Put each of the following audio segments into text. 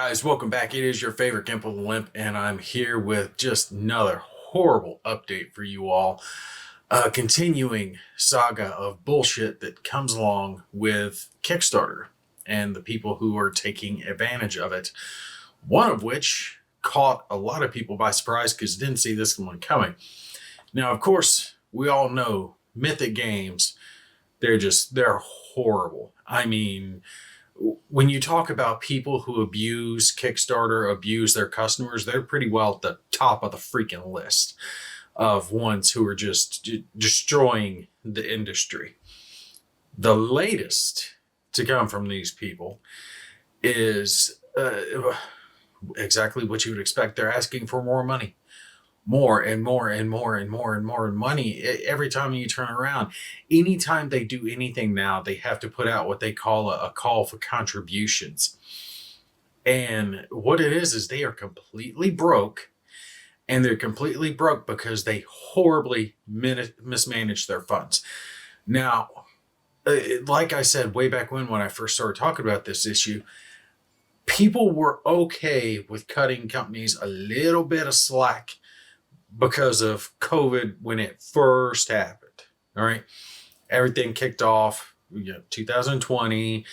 Guys, welcome back. It is your favorite Gimp of the Limp, and I'm here with just another horrible update for you all. A continuing saga of bullshit that comes along with Kickstarter and the people who are taking advantage of it. One of which caught a lot of people by surprise because didn't see this one coming. Now, of course, we all know Mythic Games, they're horrible. I mean, when you talk about people who abuse Kickstarter, abuse their customers, they're pretty well at the top of the freaking list of ones who are just destroying the industry. The latest to come from these people is exactly what you would expect. They're asking for more money. More and more and more and more and more money every time you turn around. Anytime they do anything now, they have to put out what they call a call for contributions. And what it is they are completely broke, and they're completely broke because they horribly mismanage their funds. Now, like I said way back when I first started talking about this issue, people were okay with cutting companies a little bit of slack because of COVID when it first happened. All right. Everything kicked off, 2020.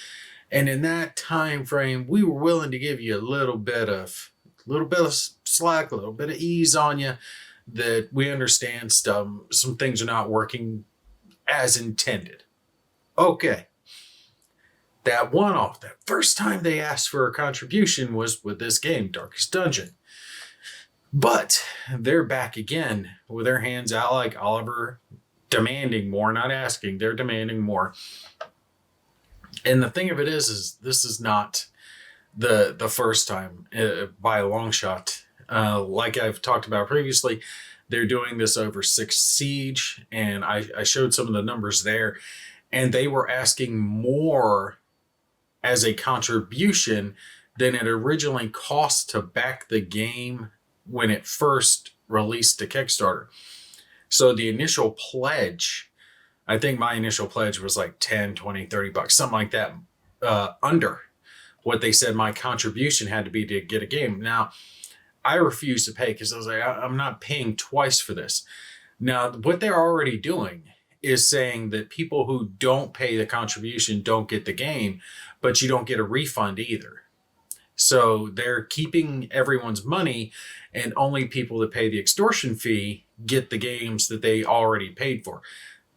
And in that time frame, we were willing to give you a little bit of slack, a little bit of ease on you, that we understand some things are not working as intended. Okay. That one-off, that first time they asked for a contribution was with this game, Darkest Dungeon. But they're back again with their hands out like Oliver, demanding more, not asking. They're demanding more. And the thing of it is this is not the first time by a long shot. Like I've talked about previously, they're doing this over Six Siege, and I showed some of the numbers there, and they were asking more as a contribution than it originally cost to back the game when it first released to Kickstarter. So the initial pledge, I think my initial pledge was like 10, 20, 30 bucks, something like that, under what they said my contribution had to be to get a game. Now, I refused to pay because I was like, I'm not paying twice for this. Now, what they're already doing is saying that people who don't pay the contribution don't get the game, but you don't get a refund either. So they're keeping everyone's money, and only people that pay the extortion fee get the games that they already paid for.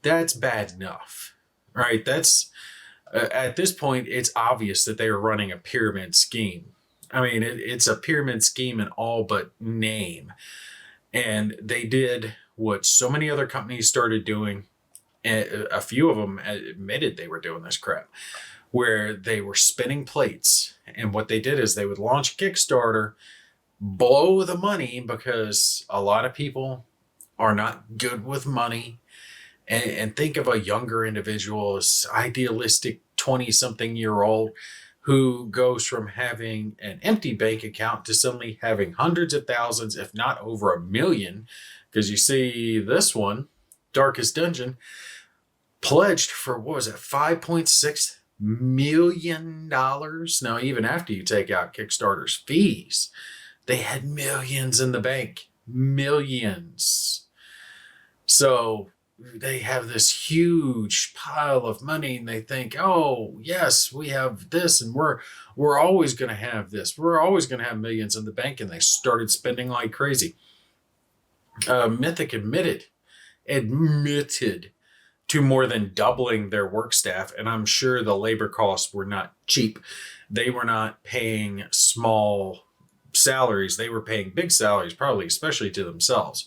That's bad enough, right? That's at this point, it's obvious that they are running a pyramid scheme. I mean, it's a pyramid scheme in all but name. And they did what so many other companies started doing. And a few of them admitted they were doing this crap, where they were spinning plates. And what they did is they would launch Kickstarter, blow the money, because a lot of people are not good with money. And think of a younger individual, idealistic 20-something-year-old who goes from having an empty bank account to suddenly having hundreds of thousands, if not over 1 million. Because you see this one, Darkest Dungeon, pledged for, what was it, $5.6 million? Now, even after you take out Kickstarter's fees, they had millions in the bank. Millions. So they have this huge pile of money, and they think, oh, yes, we have this, and we're always going to have this. We're always going to have millions in the bank, and they started spending like crazy. Mythic admitted to more than doubling their work staff, and I'm sure the labor costs were not cheap. They were not paying small salaries. They were paying big salaries, probably especially to themselves.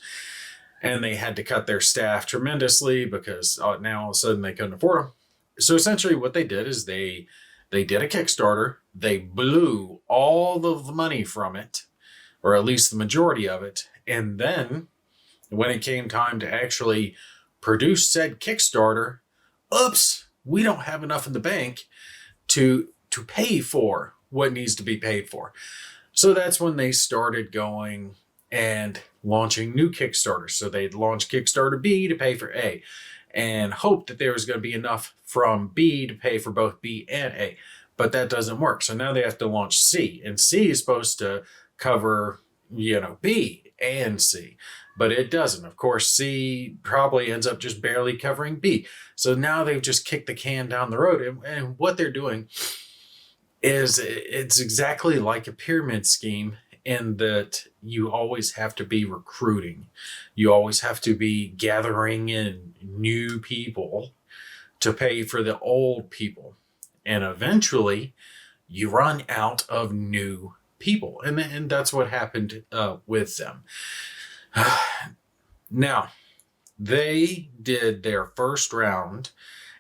And they had to cut their staff tremendously because now all of a sudden they couldn't afford them. So essentially what they did is they did a Kickstarter. They blew all of the money from it, or at least the majority of it. And then when it came time to actually produce said Kickstarter, oops, we don't have enough in the bank to pay for what needs to be paid for. So that's when they started going and launching new Kickstarters. So they'd launch Kickstarter B to pay for A, and hope that there was going to be enough from B to pay for both B and A. but that doesn't work. So now they have to launch C, and C is supposed to cover, B and C, but it doesn't. Of course, C probably ends up just barely covering B. So now they've just kicked the can down the road. And what they're doing is it's exactly like a pyramid scheme, in that you always have to be recruiting. You always have to be gathering in new people to pay for the old people. And eventually you run out of new people. And that's what happened with them. Now, they did their first round,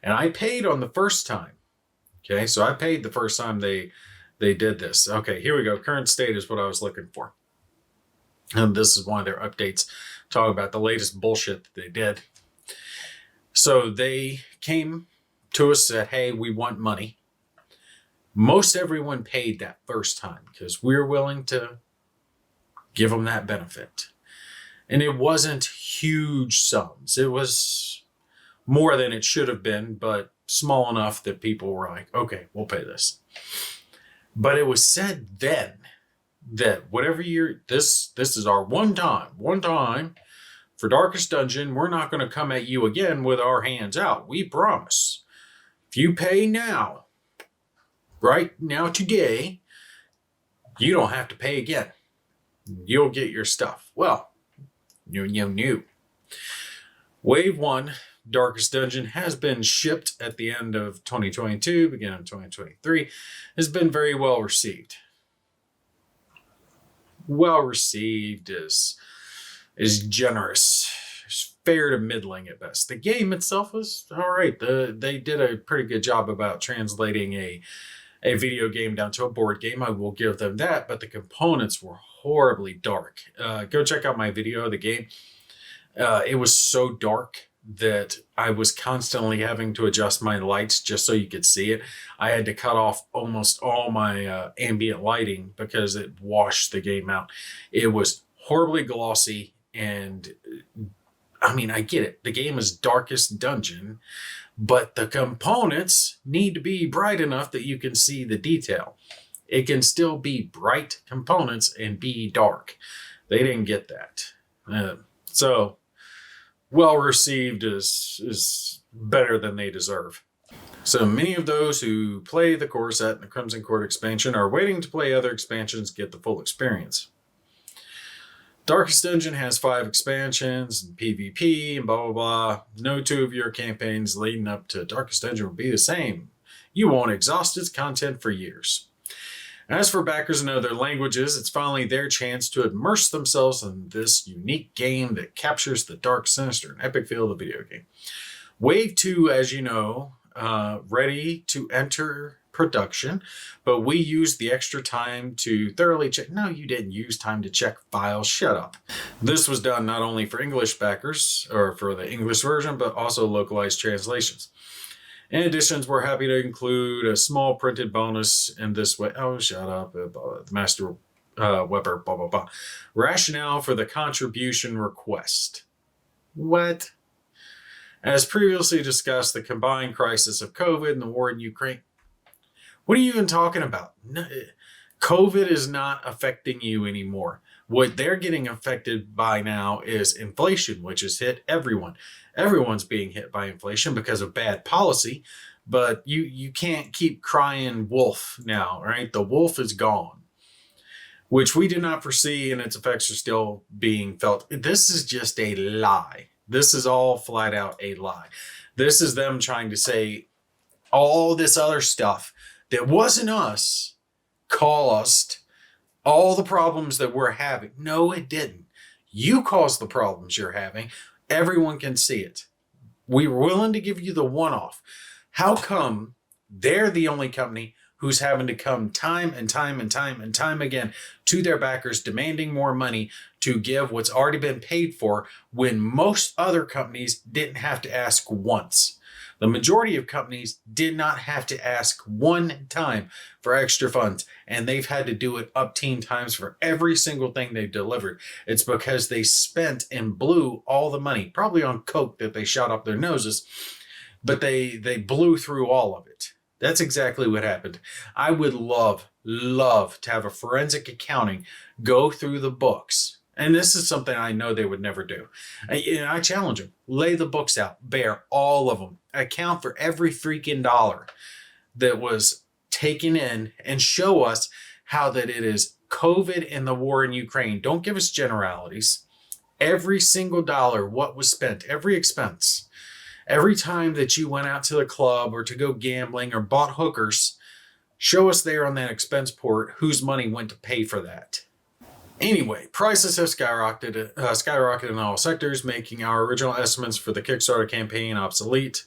and I paid on the first time. Okay, so I paid the first time they did this. Okay, here we go. Current state is what I was looking for. And this is one of their updates talking about the latest bullshit that they did. So they came to us, said, hey, we want money. Most everyone paid that first time because we're willing to give them that benefit. And it wasn't huge sums. It was more than it should have been, but small enough that people were like, okay, we'll pay this. But it was said then that whatever this is our one time for Darkest Dungeon. We're not going to come at you again with our hands out. We promise. If you pay now, right now today, you don't have to pay again. You'll get your stuff. Well, new. Wave 1, Darkest Dungeon, has been shipped at the end of 2022, beginning of 2023, has been very well received. Well received is generous. It's fair to middling at best. The game itself was all right. They did a pretty good job about translating a video game down to a board game. I will give them that, but the components were horribly dark. Go check out my video of the game. It was so dark that I was constantly having to adjust my lights just so you could see it. I had to cut off almost all my ambient lighting because it washed the game out. It was horribly glossy, and I mean, I get it. The game is Darkest Dungeon, but the components need to be bright enough that you can see the detail. It can still be bright components and be dark. They didn't get that. So well received is better than they deserve. So many of those who play the core set and the Crimson Court expansion are waiting to play other expansions to get the full experience. Darkest Dungeon has 5 expansions and PvP and blah, blah, blah. No 2 of your campaigns leading up to Darkest Dungeon will be the same. You won't exhaust its content for years. As for backers in other languages, it's finally their chance to immerse themselves in this unique game that captures the dark, sinister, and epic feel of the video game. Wave 2, as you know, ready to enter production, but we used the extra time to thoroughly check. No, you didn't use time to check files. Shut up. This was done not only for English backers, or for the English version, but also localized translations. In addition, we're happy to include a small printed bonus in this way. Oh, shut up. Master Weber, blah, blah, blah. Rationale for the contribution request. What? As previously discussed, the combined crisis of COVID and the war in Ukraine. What are you even talking about? No, COVID is not affecting you anymore. What they're getting affected by now is inflation, which has hit everyone. Everyone's being hit by inflation because of bad policy, but you can't keep crying wolf now, right? The wolf is gone, which we did not foresee, and its effects are still being felt. This is just a lie. This is all flat out a lie. This is them trying to say all this other stuff that wasn't us caused all the problems that we're having. No, it didn't. You caused the problems you're having. Everyone can see it. We were willing to give you the one-off. How come they're the only company who's having to come time and time and time and time again to their backers demanding more money to give what's already been paid for, when most other companies didn't have to ask once? The majority of companies did not have to ask one time for extra funds, and they've had to do it up 10 times for every single thing they've delivered. It's because they spent and blew all the money, probably on coke that they shot up their noses, but they blew through all of it. That's exactly what happened. I would love to have a forensic accounting go through the books. And this is something I know they would never do. I challenge them. Lay the books out, bare all of them. Account for every freaking dollar that was taken in and show us how that it is COVID and the war in Ukraine. Don't give us generalities. Every single dollar, what was spent, every expense. Every time that you went out to the club or to go gambling or bought hookers, show us there on that expense report whose money went to pay for that. Anyway, prices have skyrocketed in all sectors, making our original estimates for the Kickstarter campaign obsolete.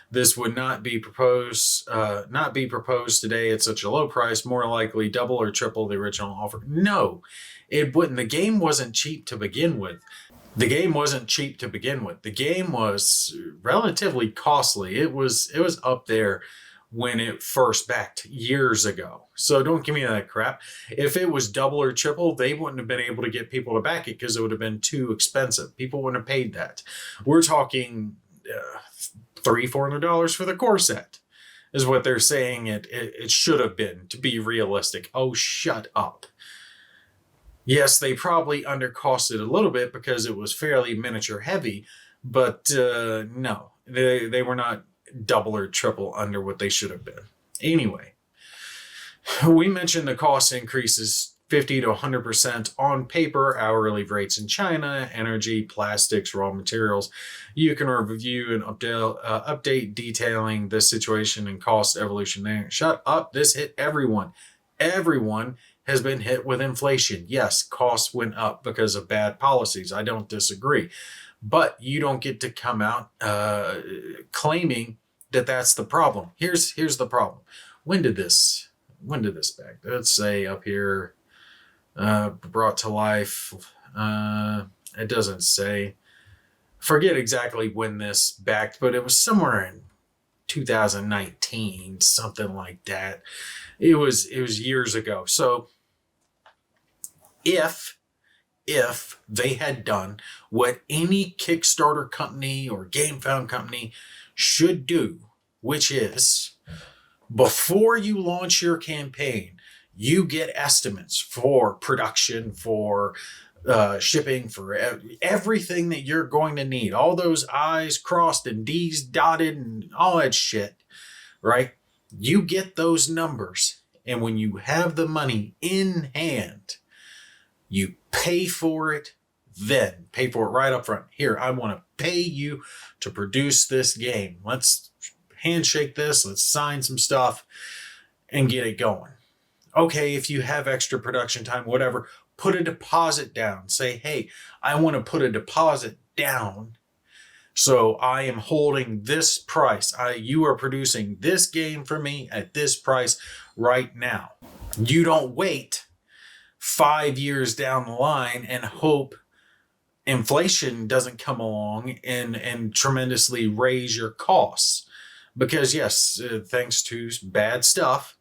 This would not be proposed today at such a low price, more likely double or triple the original offer. No, it wouldn't. The game wasn't cheap to begin with. The game was relatively costly. It was up there when it first backed years ago. So don't give me that crap. If it was double or triple, they wouldn't have been able to get people to back it because it would have been too expensive. People wouldn't have paid that. We're talking $300-$400 for the core set is what they're saying it should have been, to be realistic. Oh, shut up. Yes, they probably undercosted a little bit because it was fairly miniature heavy, but no, they were not double or triple under what they should have been. Anyway, we mentioned the cost increases 50 to 100% on paper, hourly rates in China, energy, plastics, raw materials. You can review and update detailing this situation and cost evolution there. Shut up. This hit everyone. Everyone has been hit with inflation. Yes, costs went up because of bad policies. I don't disagree. But you don't get to come out claiming that that's the problem. Here's the problem. When did this back? Let's say up here, brought to life. It doesn't say. Forget exactly when this backed, but it was somewhere in 2019, something like that. It was years ago. So if they had done what any Kickstarter company or GameFound company should do, which is before you launch your campaign, you get estimates for production, for shipping, for everything that you're going to need. All those I's crossed and D's dotted and all that shit, right? You get those numbers. And when you have the money in hand, you pay for it, then pay for it right up front. Here, I want to pay you to produce this game. Let's handshake this. Let's sign some stuff and get it going. Okay, if you have extra production time, whatever, put a deposit down. Say, hey, I want to put a deposit down. So I am holding this price. You are producing this game for me at this price right now. You don't wait 5 years down the line and hope inflation doesn't come along and tremendously raise your costs. Because yes, thanks to bad stuff,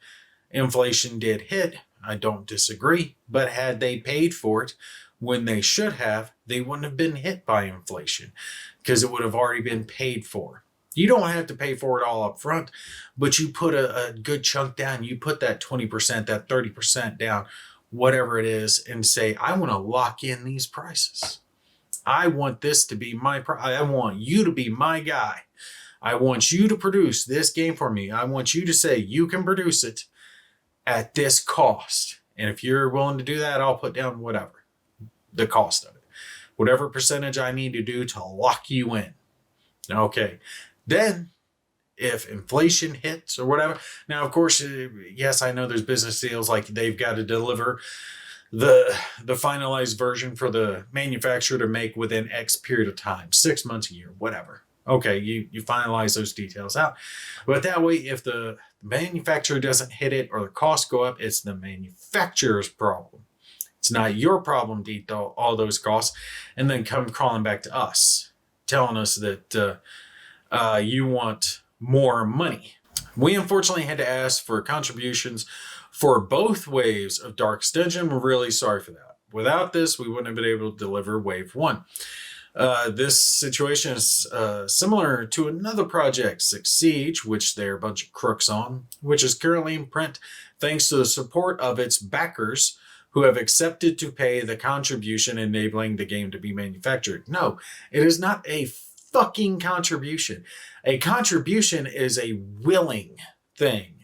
inflation did hit. I don't disagree. But had they paid for it when they should have, they wouldn't have been hit by inflation because it would have already been paid for. You don't have to pay for it all up front, but you put a good chunk down. You put that 20%, that 30% down, whatever it is, and say, I want to lock in these prices. I want this to be my price. I want you to be my guy. I want you to produce this game for me. I want you to say you can produce it at this cost. And if you're willing to do that, I'll put down whatever, the cost of it. Whatever percentage I need to do to lock you in. Okay. Then if inflation hits or whatever. Now, of course, yes, I know there's business deals like they've got to deliver the finalized version for the manufacturer to make within X period of time, 6 months, a year, whatever. Okay, you finalize those details out. But that way, if the manufacturer doesn't hit it or the costs go up, it's the manufacturer's problem. It's not your problem to eat all those costs and then come crawling back to us, telling us that you want more money. We unfortunately had to ask for contributions for both waves of Dark Extension. We're really sorry for that. Without this, we wouldn't have been able to deliver Wave 1. This situation is similar to another project, Six Siege, which they're a bunch of crooks on, which is currently in print thanks to the support of its backers who have accepted to pay the contribution enabling the game to be manufactured. No, it is not a fucking contribution. A contribution is a willing thing.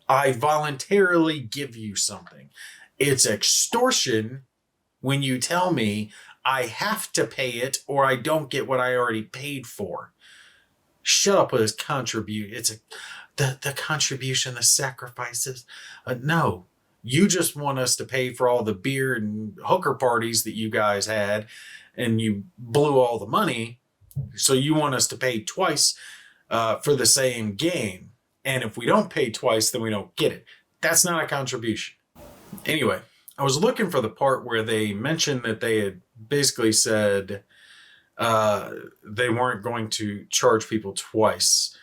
I voluntarily give you something. It's extortion when you tell me I have to pay it or I don't get what I already paid for. Shut up with this contribute. It's the contribution, the sacrifices. No, you just want us to pay for all the beer and hooker parties that you guys had, and you blew all the money. So you want us to pay twice for the same game. And if we don't pay twice, then we don't get it. That's not a contribution. Anyway, I was looking for the part where they mentioned that they had basically said they weren't going to charge people twice.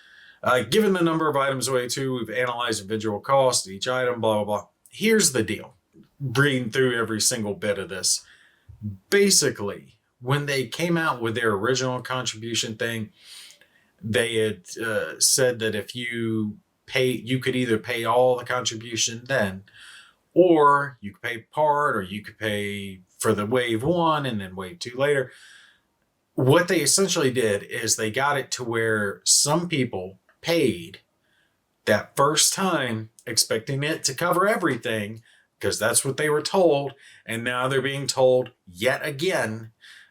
Given the number of items away too, we've analyzed individual cost, each item, blah, blah, blah. Here's the deal. Reading through every single bit of this. Basically, when they came out with their original contribution thing, they had said that if you pay, you could either pay all the contribution then, or you could pay part, or you could pay for the wave 1 and then wave 2 later. What they essentially did is they got it to where some people paid that first time expecting it to cover everything because that's what they were told. And now they're being told yet again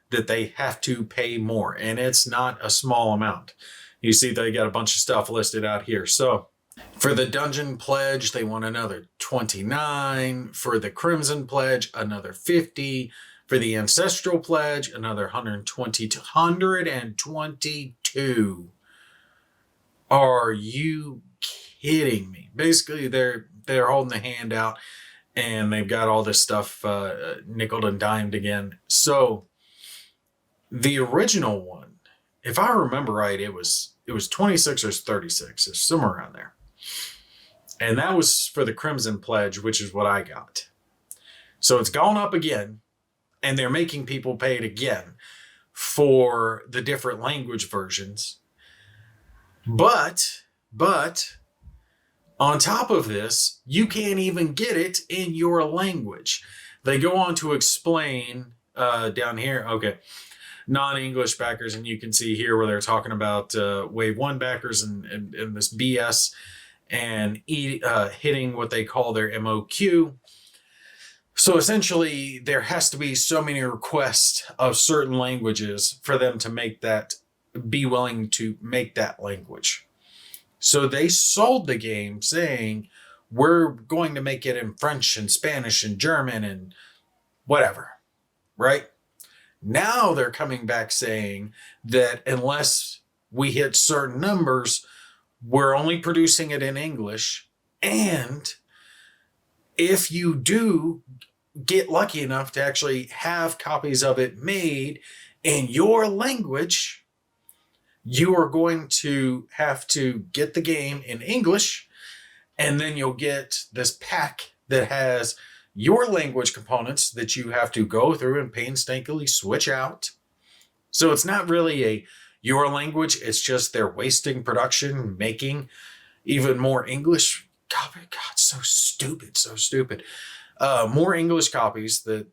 that they have to pay more. And it's not a small amount. You see, they got a bunch of stuff listed out here. So for the Dungeon Pledge, they want another 29. For the Crimson Pledge, another 50. For the Ancestral Pledge, another 120 to 122. Are you kidding me? Basically, they're holding the hand out, and they've got all this stuff nickeled and dimed again. So the original one, if I remember right, it was 26 or 36, it's somewhere around there. And that was for the Crimson Pledge, which is what I got. So it's gone up again, and they're making people pay it again for the different language versions. But on top of this, you can't even get it in your language. They go on to explain down here, okay, non-English backers, and you can see here where they're talking about Wave 1 backers and this BS and hitting what they call their MOQ. So essentially, there has to be so many requests of certain languages for them to make that, be willing to make that language. So they sold the game saying, we're going to make it in French and Spanish and German and whatever, right? Now they're coming back saying that unless we hit certain numbers, we're only producing it in English. And if you do get lucky enough to actually have copies of it made in your language, you are going to have to get the game in English, and then you'll get this pack that has your language components that you have to go through and painstakingly switch out. So it's not really your language, it's just they're wasting production, making even more English copy. God, so stupid, so stupid. More English copies that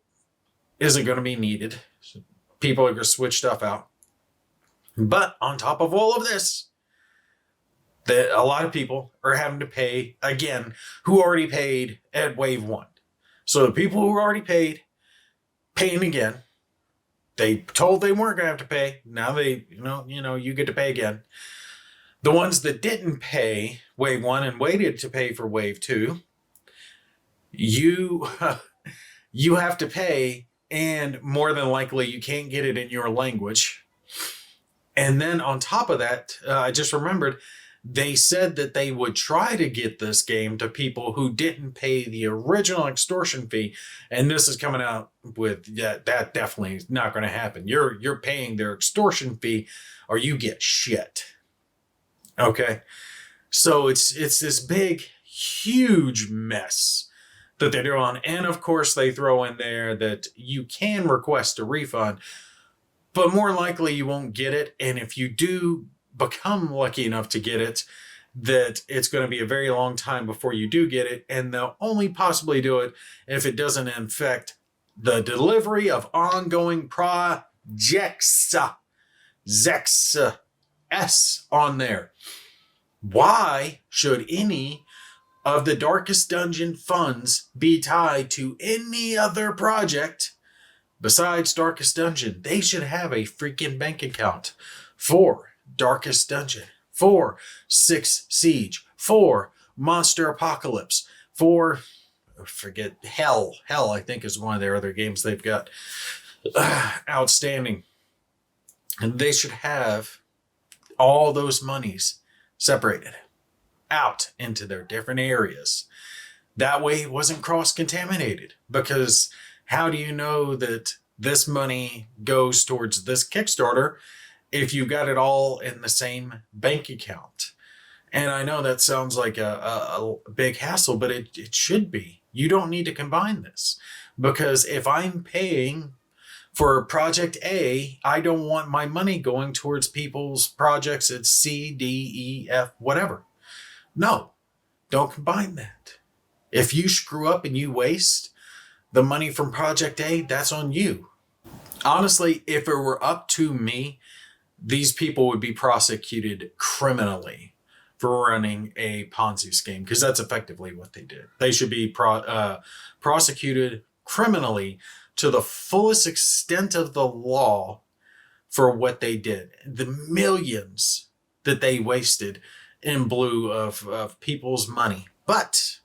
isn't going to be needed. So people are going to switch stuff out. But on top of all of this, that a lot of people are having to pay again who already paid at Wave 1. So the people who already paid, paying again. They told they weren't going to have to pay. Now they, you get to pay again. The ones that didn't pay Wave 1 and waited to pay for Wave 2, you have to pay, and more than likely you can't get it in your language. And then on top of that, I just remembered, they said that they would try to get this game to people who didn't pay the original extortion fee. And this is coming out with that definitely is not going to happen. You're paying their extortion fee or you get shit. Okay. So it's this big, huge mess that they're doing. And of course they throw in there that you can request a refund. but more likely you won't get it. And if you do become lucky enough to get it, that it's going to be a very long time before you do get it. And they'll only possibly do it if it doesn't affect the delivery of ongoing projects. Zex S on there. Why should any of the Darkest Dungeon funds be tied to any other project besides Darkest Dungeon? They should have a freaking bank account for Darkest Dungeon, for Six Siege, for Monster Apocalypse, for forget Hell. Hell, I think, is one of their other games they've got outstanding. And they should have all those monies separated out into their different areas. That way it wasn't cross-contaminated, because how do you know that this money goes towards this Kickstarter if you got it all in the same bank account? And I know that sounds like a big hassle, but it should be. You don't need to combine this, because if I'm paying for project A, I don't want my money going towards people's projects at C, D, E, F, whatever. No, don't combine that. If you screw up and you waste the money from project A, that's on you. Honestly, if it were up to me, these people would be prosecuted criminally for running a Ponzi scheme, because that's effectively what they did. They should be prosecuted criminally to the fullest extent of the law for what they did. The millions that they wasted in blue of people's money. But,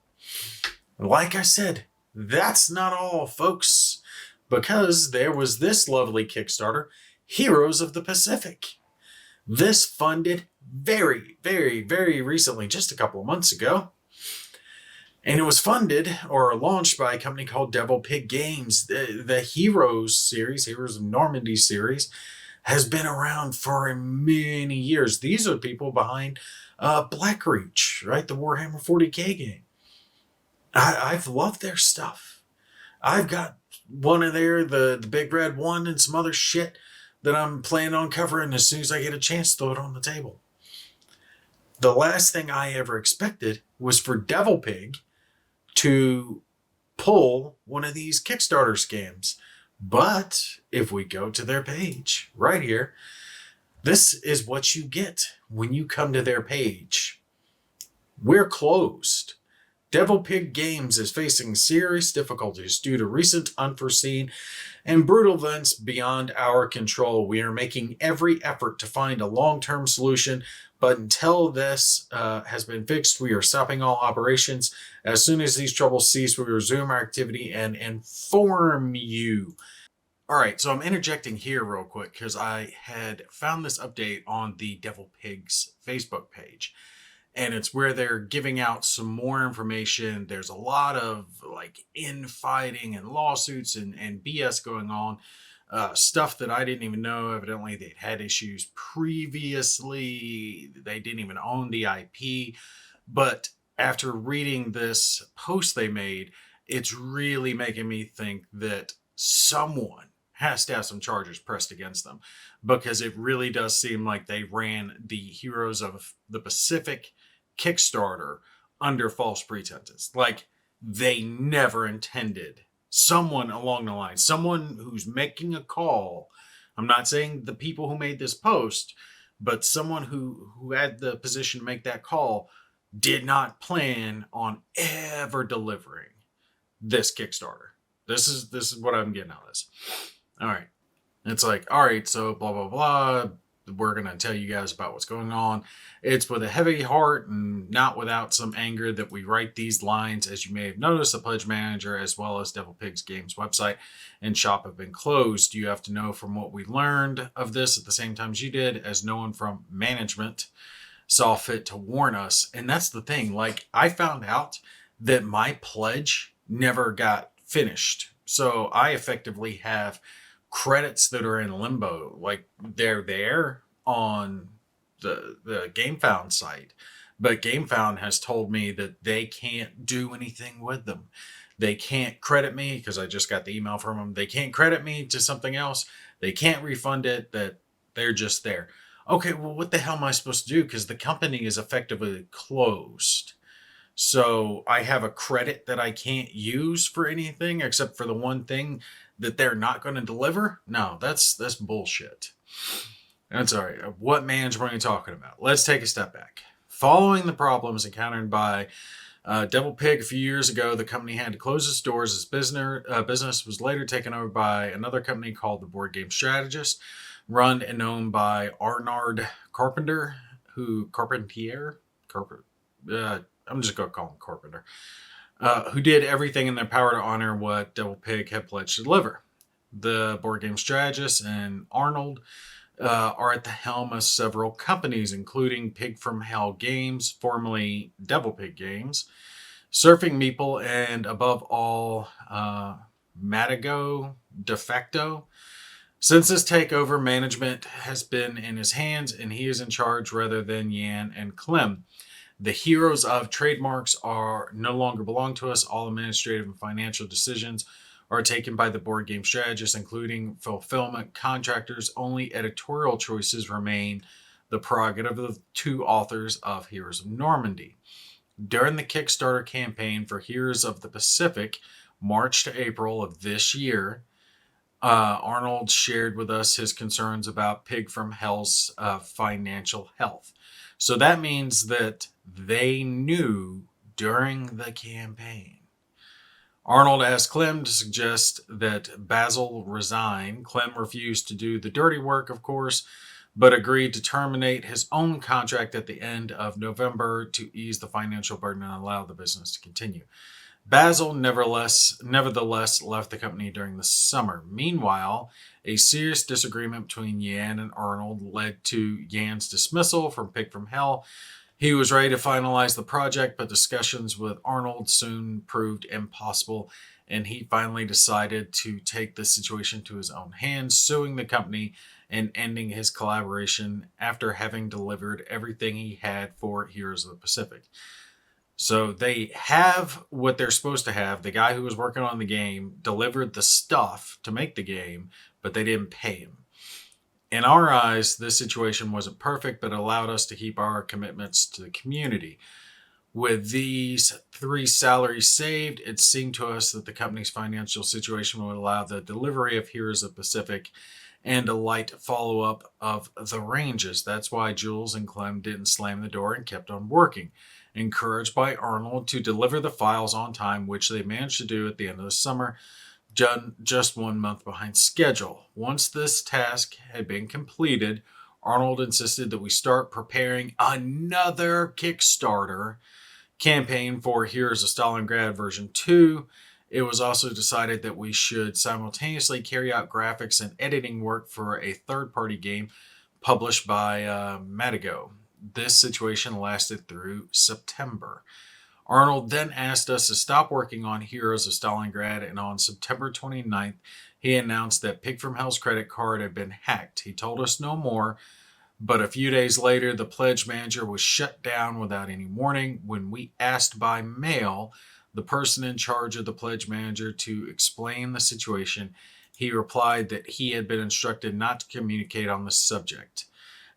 like I said, that's not all, folks, because there was this lovely Kickstarter, Heroes of the Pacific. This funded very, very, very recently, just a couple of months ago. And it was funded or launched by a company called Devil Pig Games. The Heroes series, Heroes of Normandy series, has been around for many years. These are people behind Blackreach, right? The Warhammer 40K game. I've loved their stuff. I've got one of the Big Red One and some other shit that I'm planning on covering as soon as I get a chance to throw it on the table. The last thing I ever expected was for Devil Pig to pull one of these Kickstarter scams. But if we go to their page right here, this is what you get when you come to their page. We're closed. Devil Pig Games is facing serious difficulties due to recent unforeseen and brutal events beyond our control. We are making every effort to find a long-term solution, but until this has been fixed, we are stopping all operations. As soon as these troubles cease, we resume our activity and inform you. All right, so I'm interjecting here real quick because I had found this update on the Devil Pigs Facebook page. And it's where they're giving out some more information. There's a lot of like infighting and lawsuits and BS going on. Stuff that I didn't even know. Evidently, they'd had issues previously. They didn't even own the IP. But after reading this post they made, it's really making me think that someone has to have some charges pressed against them, because it really does seem like they ran the Heroes of the Pacific Kickstarter under false pretenses. Like, they never intended someone along the line, someone who's making a call. I'm not saying the people who made this post, but someone who had the position to make that call did not plan on ever delivering this Kickstarter. This is what I'm getting out of this. All right. It's like, all right, so blah, blah, blah. We're going to tell you guys about what's going on. It's with a heavy heart and not without some anger that we write these lines. As you may have noticed, the Pledge Manager as well as Devil Pigs Games website and shop have been closed. You have to know from what we learned of this at the same time as you did, as no one from management saw fit to warn us. And that's the thing. Like, I found out that my pledge never got finished. So I effectively have credits that are in limbo. Like, they're there on the GameFound site, but GameFound has told me that they can't do anything with them. They can't credit me, because I just got the email from them. They can't credit me to something else. They can't refund it, that they're just there. Okay, well, what the hell am I supposed to do? Because the company is effectively closed. So I have a credit that I can't use for anything except for the one thing that they're not going to deliver. No, that's bullshit. That's all right. What management are you talking about? Let's take a step back. Following the problems encountered by Devil Pig a few years ago, the company had to close its doors. Its business was later taken over by another company called the Board Game Strategist, run and owned by Arnard Carpenter, I'm just going to call him Carpenter, who did everything in their power to honor what Devil Pig had pledged to deliver. The Board Game Strategist and Arnold are at the helm of several companies, including Pig from Hell Games, formerly Devil Pig Games, Surfing Meeple, and above all, Matago de facto. Since this takeover, management has been in his hands, and he is in charge rather than Yan and Clem. The heroes of trademarks are no longer belong to us. All administrative and financial decisions are taken by the board game strategists, including fulfillment contractors. Only editorial choices remain the prerogative of the two authors of Heroes of Normandy. During the Kickstarter campaign for Heroes of the Pacific, March to April of this year, Arnold shared with us his concerns about Pig from Hell's financial health. So that means that they knew during the campaign. Arnold asked Clem to suggest that Basil resign. Clem refused to do the dirty work, of course, but agreed to terminate his own contract at the end of November to ease the financial burden and allow the business to continue. Basil nevertheless left the company during the summer. Meanwhile, a serious disagreement between Yan and Arnold led to Yan's dismissal from Pig from Hell. He was ready to finalize the project, but discussions with Arnold soon proved impossible, and he finally decided to take the situation to his own hands, suing the company and ending his collaboration after having delivered everything he had for Heroes of the Pacific. So they have what they're supposed to have. The guy who was working on the game delivered the stuff to make the game, but they didn't pay him. In our eyes, this situation wasn't perfect, but allowed us to keep our commitments to the community. With these 3 salaries saved, it seemed to us that the company's financial situation would allow the delivery of Heroes of the Pacific and a light follow-up of the ranges. That's why Jules and Clem didn't slam the door and kept on working, encouraged by Arnold to deliver the files on time, which they managed to do at the end of the summer, just 1 month behind schedule. Once this task had been completed, Arnold insisted that we start preparing another Kickstarter campaign for Heroes of Stalingrad version 2. It was also decided that we should simultaneously carry out graphics and editing work for a third-party game published by Matago. This situation lasted through September. Arnold then asked us to stop working on Heroes of Stalingrad, and on September 29th, he announced that Pig from Hell's credit card had been hacked. He told us no more, but a few days later, the pledge manager was shut down without any warning. When we asked by mail the person in charge of the pledge manager to explain the situation, he replied that he had been instructed not to communicate on the subject.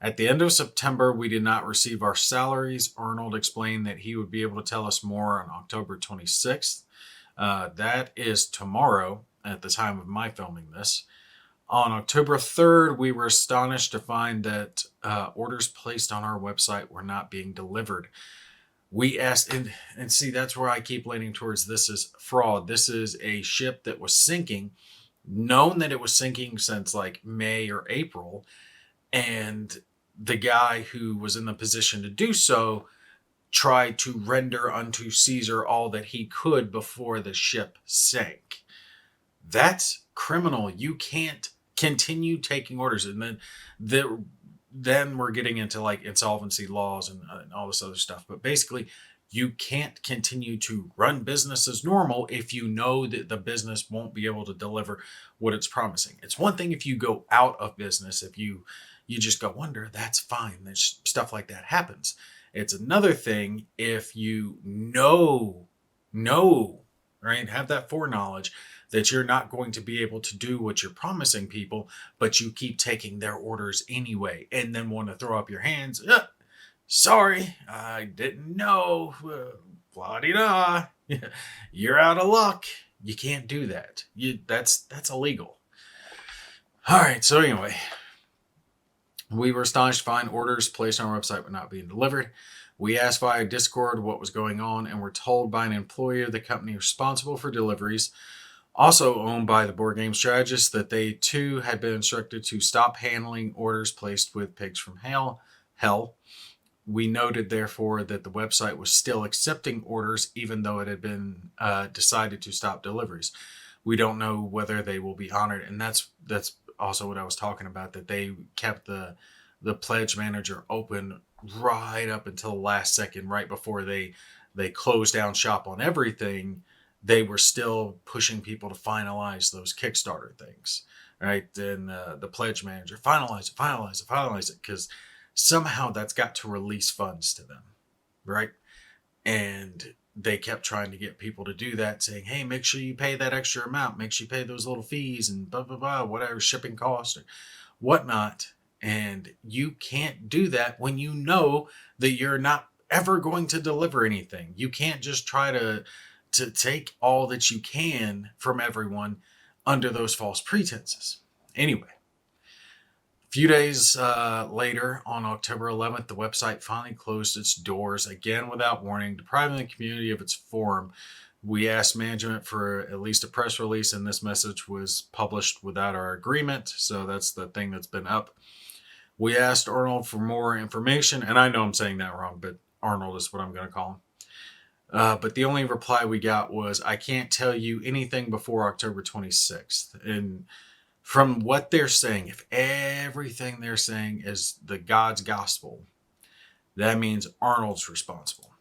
At the end of September, we did not receive our salaries. Arnold explained that he would be able to tell us more on October 26th. That is tomorrow at the time of my filming this. On October 3rd, we were astonished to find that orders placed on our website were not being delivered. We asked, and see, that's where I keep leaning towards this is fraud. This is a ship that was sinking, known that it was sinking since like May or April, and the guy who was in the position to do so tried to render unto Caesar all that he could before the ship sank. That's criminal. You can't continue taking orders. And then we're getting into like insolvency laws and all this other stuff. But basically, you can't continue to run business as normal if you know that the business won't be able to deliver what it's promising. It's one thing if you go out of business, if you just go under, that's fine. There's stuff like that happens. It's another thing if you know right? Have that foreknowledge that you're not going to be able to do what you're promising people, but you keep taking their orders anyway, and then want to throw up your hands. Sorry, I didn't know. Blah-de-da. You're out of luck. You can't do that. That's illegal. All right, so anyway, we were astonished to find orders placed on our website were not being delivered. We asked via Discord what was going on and were told by an employee of the company responsible for deliveries, also owned by the board game strategist, that they too had been instructed to stop handling orders placed with pigs from hell. We noted, therefore, that the website was still accepting orders even though it had been decided to stop deliveries. We don't know whether they will be honored, and that's also what I was talking about, that they kept the pledge manager open right up until the last second, right before they closed down shop on everything. They were still pushing people to finalize those Kickstarter things, right? Then the pledge manager, finalize it, because somehow that's got to release funds to them, right? And they kept trying to get people to do that, saying, hey, make sure you pay that extra amount, make sure you pay those little fees and blah, blah, blah, whatever, shipping costs or whatnot. And you can't do that when you know that you're not ever going to deliver anything. You can't just try to take all that you can from everyone under those false pretenses. Anyway, a few days later, on October 11th, the website finally closed its doors, again without warning, depriving the community of its forum. We asked management for at least a press release, and this message was published without our agreement, so that's the thing that's been up. We asked Arnold for more information, and I know I'm saying that wrong, but Arnold is what I'm going to call him. But the only reply we got was, I can't tell you anything before October 26th. And from what they're saying, if everything they're saying is the God's gospel, that means Arnold's responsible.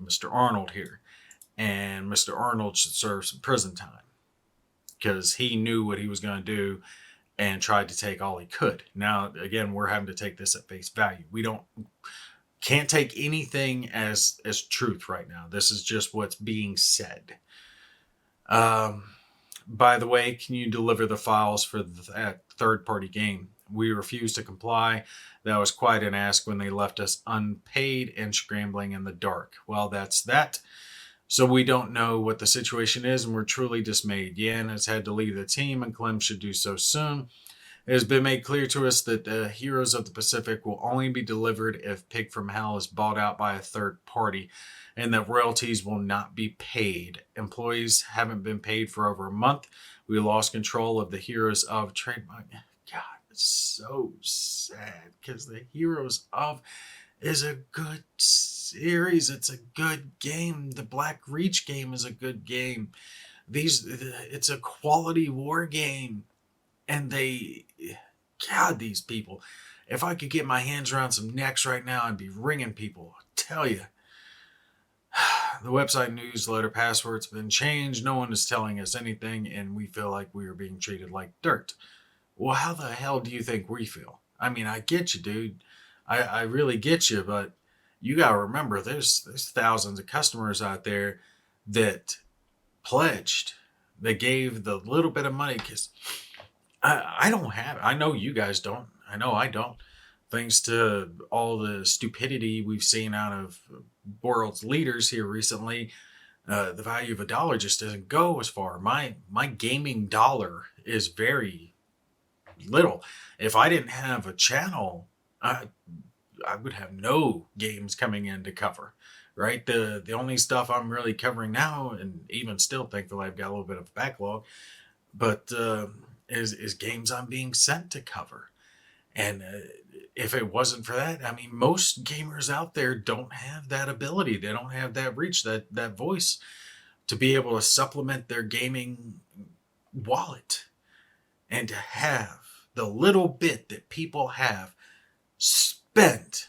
Mr. Arnold here. And Mr. Arnold should serve some prison time, because he knew what he was going to do and tried to take all he could. Now, again, we're having to take this at face value. We can't take anything as truth right now. This is just what's being said. By the way, can you deliver the files for that third-party game? We refused to comply. That was quite an ask when they left us unpaid and scrambling in the dark. Well, that's that. So we don't know what the situation is, and we're truly dismayed. Yan has had to leave the team, and Clem should do so soon. It has been made clear to us that the Heroes of the Pacific will only be delivered if Pig from Hell is bought out by a third party, and that royalties will not be paid. Employees haven't been paid for over a month. We lost control of the Heroes of trademark. God, it's so sad, because the Heroes of is a good series. It's a good game. The Black Reach game is a good game. It's a quality war game. And these people, if I could get my hands around some necks right now, I'd be ringing people. I tell you. The website newsletter password's been changed. No one is telling us anything, and we feel like we are being treated like dirt. Well, how the hell do you think we feel? I mean, I get you, dude. I really get you, but you got to remember, there's thousands of customers out there that pledged, that gave the little bit of money, because I don't have it. I know you guys don't. I know I don't. Thanks to all the stupidity we've seen out of world's leaders here recently, the value of a dollar just doesn't go as far. My gaming dollar is very little. If I didn't have a channel, I would have no games coming in to cover, right? The only stuff I'm really covering now, and even still, thankfully, I've got a little bit of a backlog, but is games I'm being sent to cover. And if it wasn't for that, I mean, most gamers out there don't have that ability. They don't have that reach, that voice to be able to supplement their gaming wallet, and to have the little bit that people have spent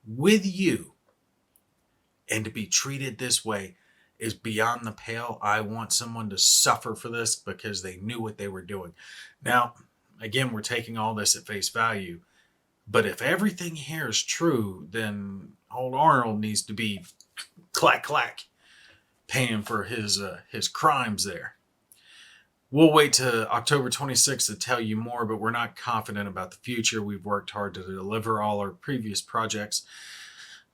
with you, and to be treated this way is beyond the pale. I want someone to suffer for this because they knew what they were doing. Now, again, we're taking all this at face value, but if everything here is true, then old Arnold needs to be clack, clack. paying for his crimes there. We'll wait to October 26th to tell you more, but we're not confident about the future. We've worked hard to deliver all our previous projects,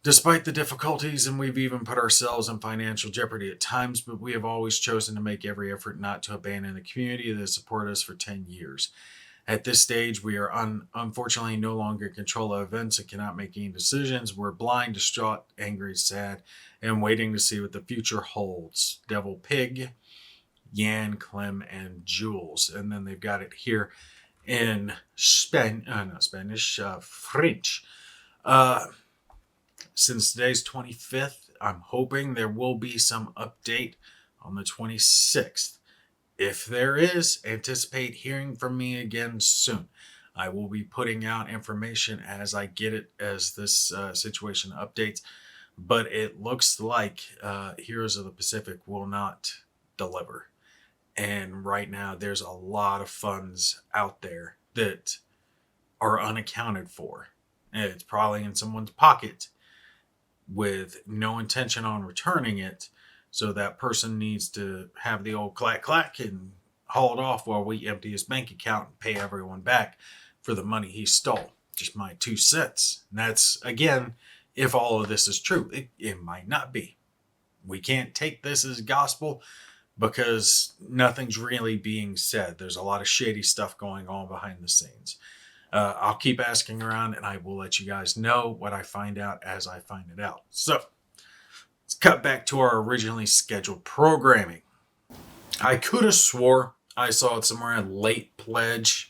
despite the difficulties, and we've even put ourselves in financial jeopardy at times, but we have always chosen to make every effort not to abandon the community that has supported us for 10 years. At this stage, we are unfortunately no longer in control of events and cannot make any decisions. We're blind, distraught, angry, sad, and waiting to see what the future holds. Devil Pig, Yan, Clem, and Jules. And then they've got it here in French. Since today's 25th, I'm hoping there will be some update on the 26th. If there is, anticipate hearing from me again soon. I will be putting out information as I get it, as this situation updates. But it looks like Heroes of the Pacific will not deliver. And right now, there's a lot of funds out there that are unaccounted for. And it's probably in someone's pocket with no intention on returning it. So that person needs to have the old clack clack and haul it off while we empty his bank account and pay everyone back for the money he stole. Just my 2 cents. And that's, again, if all of this is true. It might not be. We can't take this as gospel because nothing's really being said. There's a lot of shady stuff going on behind the scenes. I'll keep asking around, and I will let you guys know what I find out as I find it out. So, let's cut back to our originally scheduled programming. I could have swore I saw it somewhere in Late Pledge.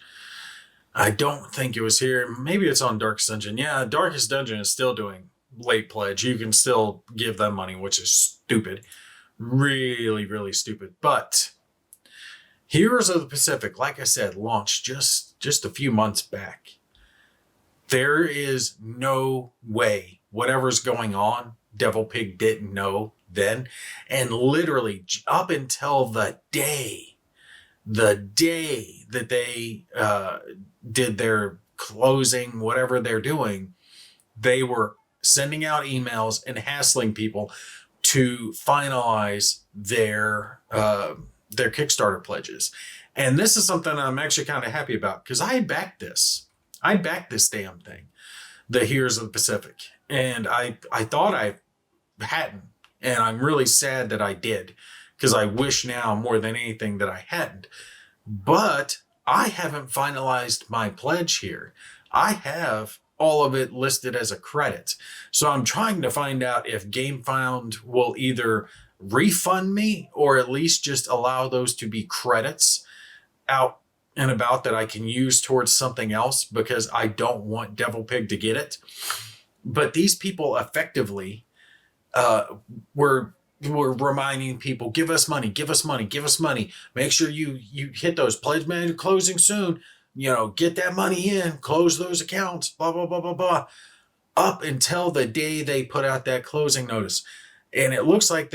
I don't think it was here. Maybe it's on Darkest Dungeon. Yeah, Darkest Dungeon is still doing Late Pledge. You can still give them money, which is stupid. Really, really stupid. But Heroes of the Pacific, like I said, launched just a few months back. There is no way whatever's going on, Devil Pig didn't know then. And literally up until the day that they did their closing, whatever they're doing, they were sending out emails and hassling people to finalize their Kickstarter pledges. And this is something I'm actually kind of happy about because I backed this. I backed this damn thing, the Heroes of the Pacific. And I thought I hadn't. And I'm really sad that I did because I wish now more than anything that I hadn't. But I haven't finalized my pledge here. I have all of it listed as a credit. So I'm trying to find out if GameFound will either refund me or at least just allow those to be credits out and about that I can use towards something else because I don't want Devil Pig to get it. But these people effectively were reminding people, give us money, give us money, give us money. Make sure you hit those pledge man closing soon. You know, get that money in, close those accounts, blah, blah, blah, blah, blah. Up until the day they put out that closing notice. And it looks like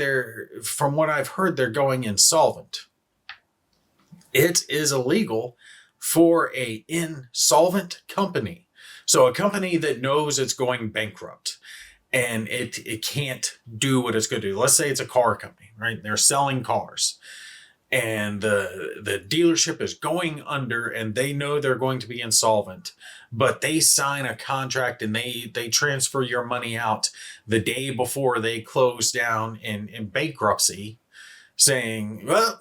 from what I've heard, they're going insolvent. It is illegal for an insolvent company. So a company that knows it's going bankrupt and it can't do what it's going to do. Let's say it's a car company, right? They're selling cars. And the dealership is going under and they know they're going to be insolvent, but they sign a contract and they transfer your money out the day before they close down in bankruptcy saying, well,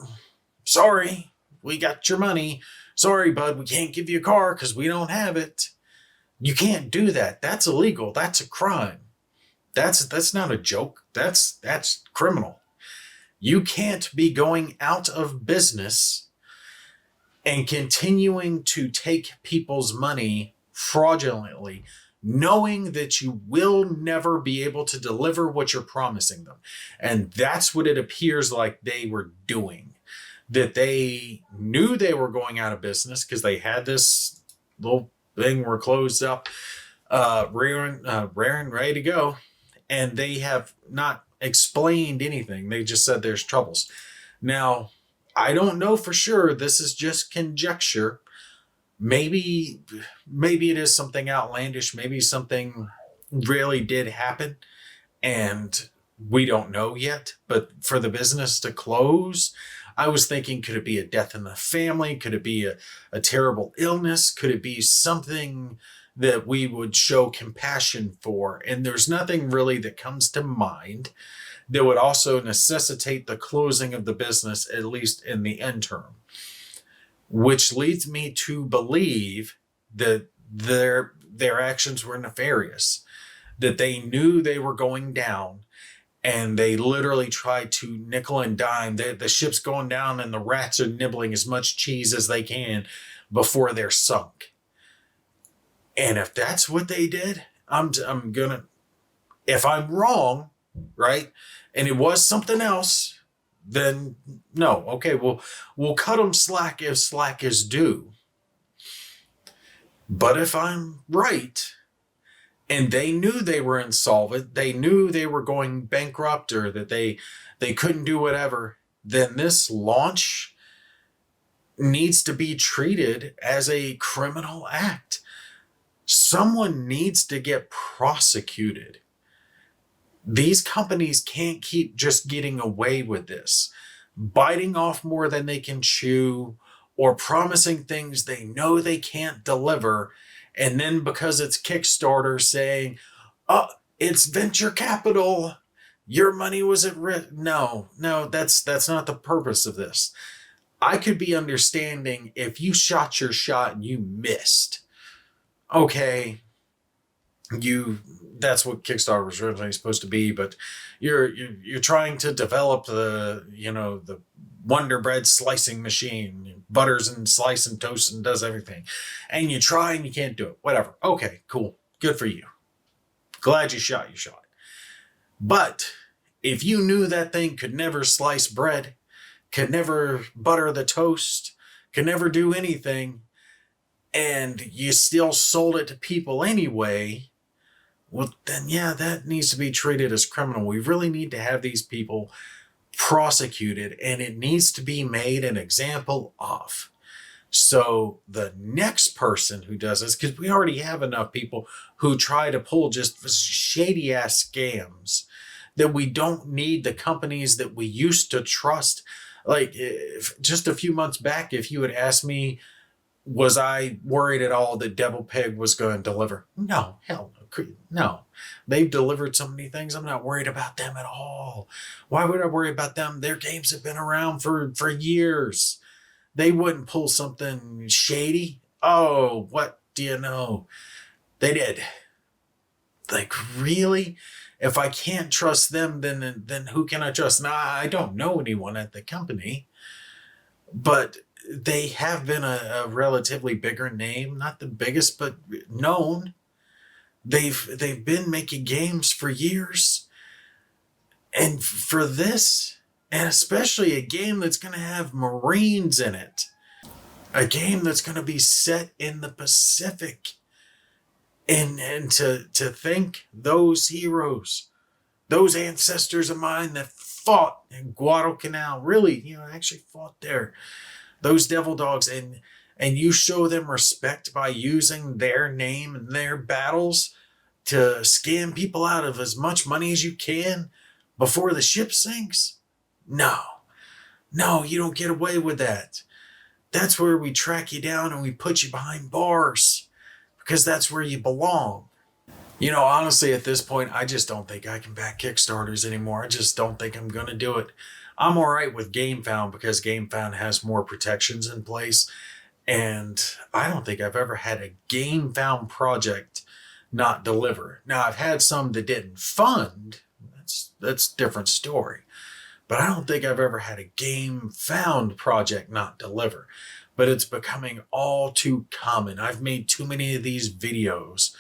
sorry, we got your money. Sorry, bud, we can't give you a car because we don't have it. You can't do that. That's illegal. That's a crime. That's not a joke. That's criminal. You can't be going out of business and continuing to take people's money fraudulently, knowing that you will never be able to deliver what you're promising them. And that's what it appears like they were doing. That they knew they were going out of business because they had this little thing were closed up, raring, ready to go. And they have not explained anything. They just said there's troubles. Now, I don't know for sure. This is just conjecture. Maybe it is something outlandish. Maybe something really did happen and we don't know yet, but for the business to close, I was thinking, could it be a death in the family? Could it be a terrible illness? Could it be something that we would show compassion for? And there's nothing really that comes to mind that would also necessitate the closing of the business, at least in the interim, which leads me to believe that their actions were nefarious, that they knew they were going down, and they literally tried to nickel and dime. The ship's going down and the rats are nibbling as much cheese as they can before they're sunk. And if that's what they did, I'm gonna, if I'm wrong, right, and it was something else, then no, okay, we'll cut them slack if slack is due. But if I'm right, and they knew they were insolvent, they knew they were going bankrupt, or that they couldn't do whatever, then this launch needs to be treated as a criminal act. Someone needs to get prosecuted. These companies can't keep just getting away with this, biting off more than they can chew, or promising things they know they can't deliver. And then because it's Kickstarter, saying, oh, it's venture capital, your money was at risk. No, that's not the purpose of this. I could be understanding if you shot your shot and you missed. Okay, that's what Kickstarter was originally supposed to be, but you're trying to develop the Wonder Bread slicing machine, butters and slice and toast and does everything, and you try and you can't do it. Whatever. Okay, cool. Good for you. Glad you shot your shot. But if you knew that thing could never slice bread, could never butter the toast, could never do anything, and you still sold it to people anyway, well, then yeah, that needs to be treated as criminal. We really need to have these people prosecuted, and it needs to be made an example of. So the next person who does this, because we already have enough people who try to pull just shady ass scams, that we don't need the companies that we used to trust. Like, just a few months back, if you had asked me, was I worried at all that Devil Pig was going to deliver? No, hell no. They've delivered so many things. I'm not worried about them at all. Why would I worry about them? Their games have been around for years. They wouldn't pull something shady. Oh, what do you know? They did. Like, really? If I can't trust them, then who can I trust? Now, I don't know anyone at the company, but they have been a relatively bigger name, not the biggest, but known. They've been making games for years. And for this, and especially a game that's going to have Marines in it, a game that's going to be set in the Pacific, and to think those heroes, those ancestors of mine that fought in Guadalcanal, really, actually fought there, those devil dogs, and you show them respect by using their name and their battles to scam people out of as much money as you can before the ship sinks? No, you don't get away with that. That's where we track you down and we put you behind bars, because that's where you belong. Honestly, at this point, I just don't think I can back Kickstarters anymore. I just don't think I'm going to do it. I'm all right with GameFound because GameFound has more protections in place. And I don't think I've ever had a GameFound project not deliver. Now, I've had some that didn't fund. That's a different story. But I don't think I've ever had a GameFound project not deliver. But it's becoming all too common. I've made too many of these videos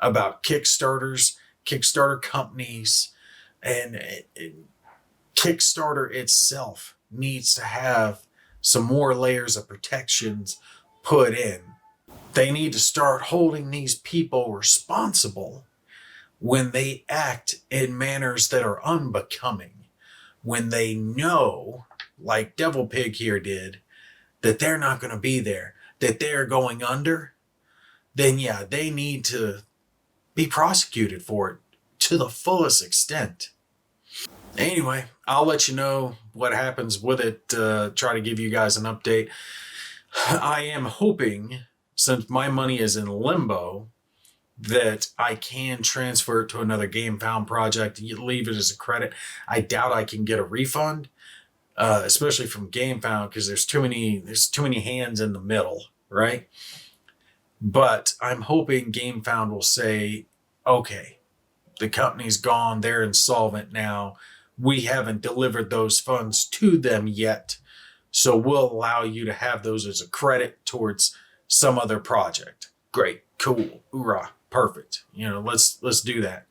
about Kickstarters, Kickstarter companies, and Kickstarter itself needs to have some more layers of protections put in. They need to start holding these people responsible when they act in manners that are unbecoming, when they know, like Devil Pig here did, that they're not going to be there, that they're going under. Then yeah, they need to be prosecuted for it to the fullest extent. Anyway, I'll let you know what happens with it. Try to give you guys an update. I am hoping, since my money is in limbo, that I can transfer it to another GameFound project. You leave it as a credit. I doubt I can get a refund, especially from GameFound, because there's too many hands in the middle, right? But I'm hoping GameFound will say, okay, the company's gone, they're insolvent now. We haven't delivered those funds to them yet, so we'll allow you to have those as a credit towards some other project. Great, cool, hoorah, perfect. Let's do that.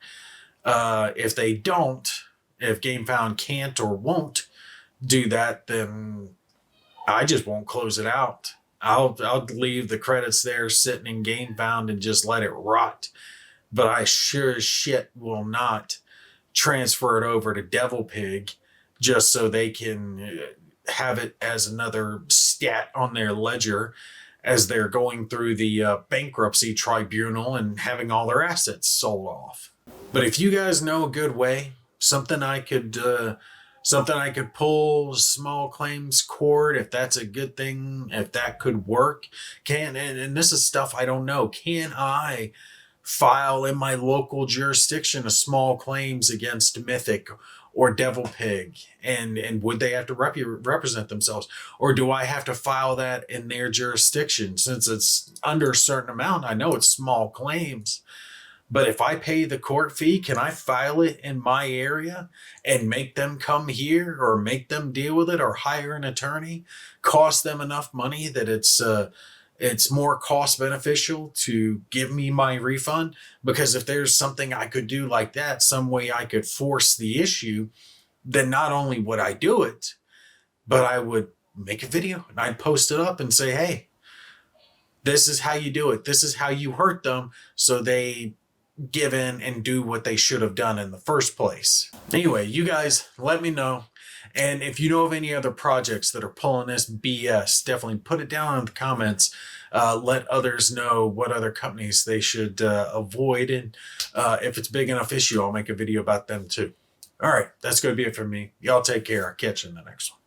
If they don't, if GameFound can't or won't do that, then I just won't close it out. I'll leave the credits there sitting in GameFound and just let it rot. But I sure as shit will not transfer it over to Devil Pig just so they can have it as another stat on their ledger as they're going through the bankruptcy tribunal and having all their assets sold off. But if you guys know a good way, something I could pull, small claims court, if that's a good thing, if that could work, and this is stuff I don't know. Can I file in my local jurisdiction a small claims against Mythic or Devil Pig, and would they have to represent themselves, or do I have to file that in their jurisdiction? Since it's under a certain amount, I know it's small claims, but if I pay the court fee, can I file it in my area and make them come here, or make them deal with it, or hire an attorney, cost them enough money that it's more cost beneficial to give me my refund? Because if there's something I could do like that, some way I could force the issue, then not only would I do it, but I would make a video and I'd post it up and say, hey, this is how you do it. This is how you hurt them, so they give in and do what they should have done in the first place. Anyway, you guys let me know. And if you know of any other projects that are pulling this BS, definitely put it down in the comments. Let others know what other companies they should avoid. And if it's a big enough issue, I'll make a video about them too. All right, that's going to be it for me. Y'all take care. I'll catch you in the next one.